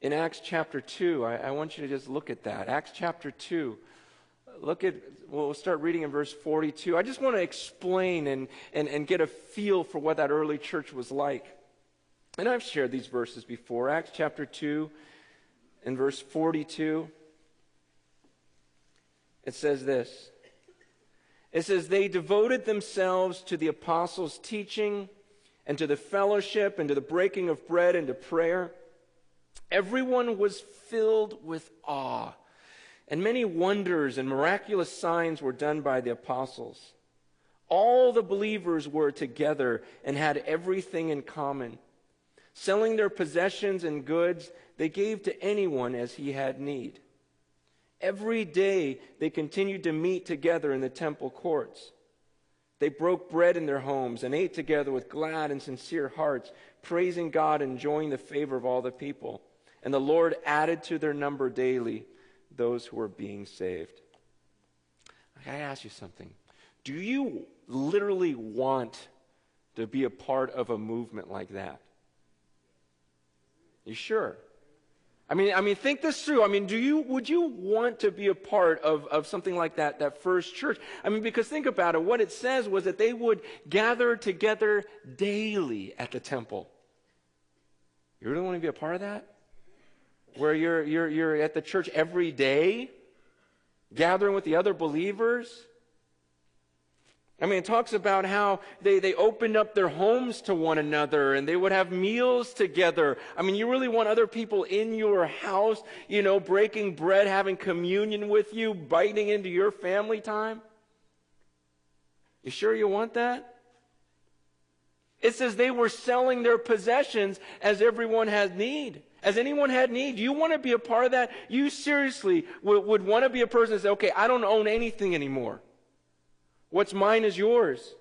in Acts chapter 2. I want you to just look at that. Acts chapter 2. We'll start reading in verse 42. I just want to explain and get a feel for what that early church was like. And I've shared these verses before. Acts chapter 2 and verse 42. It says this. It says, they devoted themselves to the apostles' teaching and to the fellowship and to the breaking of bread and to prayer. Everyone was filled with awe, and many wonders and miraculous signs were done by the apostles. All the believers were together and had everything in common. Selling their possessions and goods, they gave to anyone as he had need. Every day they continued to meet together in the temple courts. They broke bread in their homes and ate together with glad and sincere hearts, praising God and enjoying the favor of all the people. And the Lord added to their number daily those who were being saved. I gotta ask you something. Do you literally want to be a part of a movement like that? You sure? I mean, think this through. I mean, would you want to be a part of something like that first church? I mean, because think about it. What it says was that they would gather together daily at the temple. You really want to be a part of that? Where you're at the church every day, gathering with the other believers? I mean, it talks about how they opened up their homes to one another and they would have meals together. I mean, you really want other people in your house, breaking bread, having communion with you, biting into your family time? You sure you want that? It says they were selling their possessions as everyone had need. As anyone had need. You want to be a part of that? You seriously would want to be a person that says, okay, I don't own anything anymore. What's mine is yours.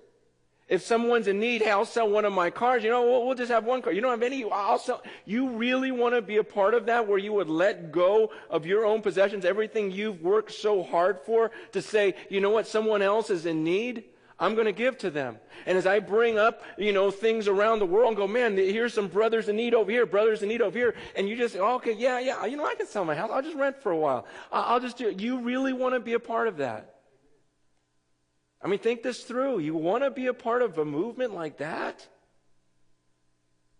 If someone's in need, hey, I'll sell one of my cars. We'll just have one car. You don't have any, I'll sell. You really want to be a part of that where you would let go of your own possessions, everything you've worked so hard for, to say, you know what, someone else is in need? I'm going to give to them. And as I bring up, things around the world and go, man, here's some brothers in need over here, brothers in need over here. And you just say, oh, okay, yeah, I can sell my house. I'll just rent for a while. I'll just do it. You really want to be a part of that? I mean, think this through. You want to be a part of a movement like that?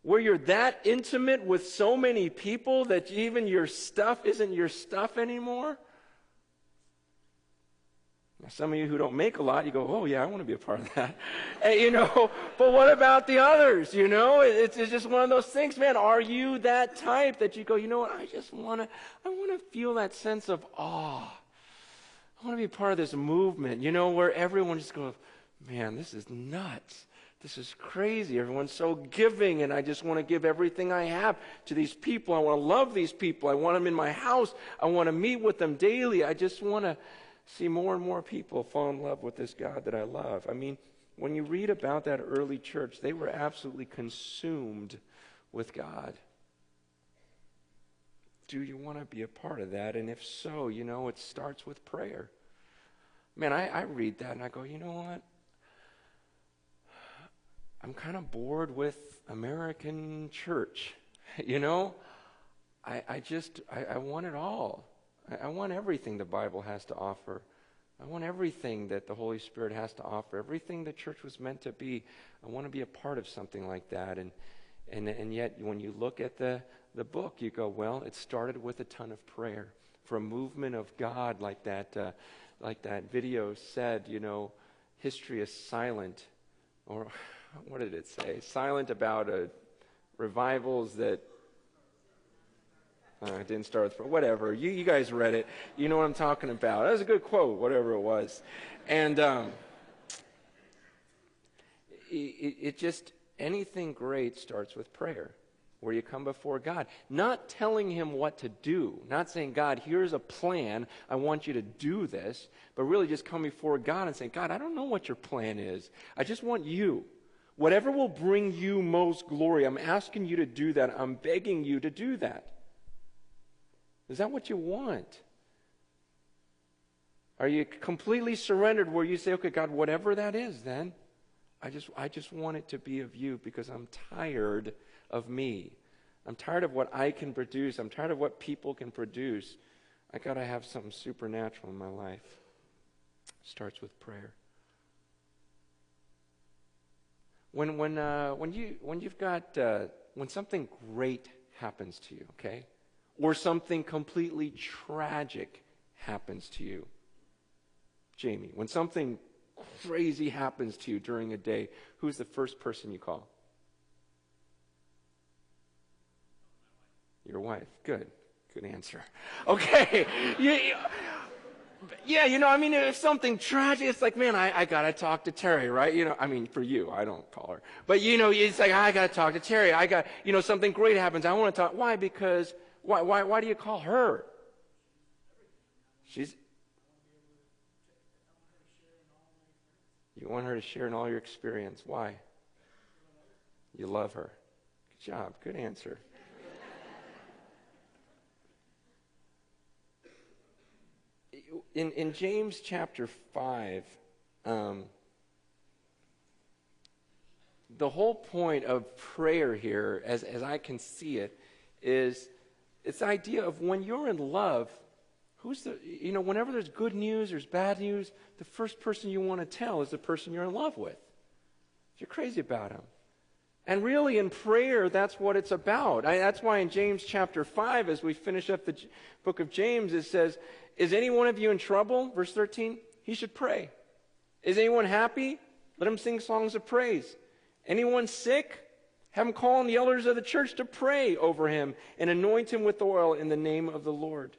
Where you're that intimate with so many people that even your stuff isn't your stuff anymore? Now, some of you who don't make a lot, you go, oh yeah, I want to be a part of that. And, but what about the others? It's just one of those things, man. Are you that type that you go, you know what, I want to feel that sense of awe. I want to be part of this movement, where everyone just goes, man, this is nuts. This is crazy. Everyone's so giving, and I just want to give everything I have to these people. I want to love these people. I want them in my house. I want to meet with them daily. I just want to see more and more people fall in love with this God that I love. I mean, when you read about that early church, they were absolutely consumed with God. Do you want to be a part of that? And if so, it starts with prayer. Man, I read that and I go, you know what? I'm kind of bored with American church. I want it all. I want everything the Bible has to offer. I want everything that the Holy Spirit has to offer. Everything the church was meant to be. I want to be a part of something like that. And yet, when you look at the book, you go, well, it started with a ton of prayer for a movement of God like that video said, history is silent. Or what did it say? Silent about revivals that it didn't start with, whatever. You guys read it. You know what I'm talking about. That was a good quote, whatever it was. And it just, anything great starts with prayer, where you come before God. Not telling him what to do. Not saying, God, here's a plan. I want you to do this. But really just come before God and saying, God, I don't know what your plan is. I just want you. Whatever will bring you most glory, I'm asking you to do that. I'm begging you to do that. Is that what you want? Are you completely surrendered where you say, okay, God, whatever that is then, I just want it to be of you because I'm tired of me. I'm tired of what I can produce. I'm tired of what people can produce. I got to have something supernatural in my life. It starts with prayer. When something great happens to you, okay, or something completely tragic happens to you, Jamie, when something crazy happens to you during a day, who's the first person you call? Your wife. Good answer. Okay. Yeah, if something tragic, it's like, man, I got to talk to Terry, right? For you, I don't call her. But, it's like, I got to talk to Terry. Something great happens. I want to talk. Why? Because, why do you call her? You want her to share in all your experience. Why? You love her. Good job. Good answer. In James chapter 5, the whole point of prayer here, as I can see it, is it's the idea of when you're in love, whenever there's good news, there's bad news, the first person you want to tell is the person you're in love with. If you're crazy about him. And really in prayer, that's what it's about. That's why in James chapter 5, as we finish up the book of James, it says, is any one of you in trouble? Verse 13, he should pray. Is anyone happy? Let him sing songs of praise. Anyone sick? Have him call on the elders of the church to pray over him and anoint him with oil in the name of the Lord.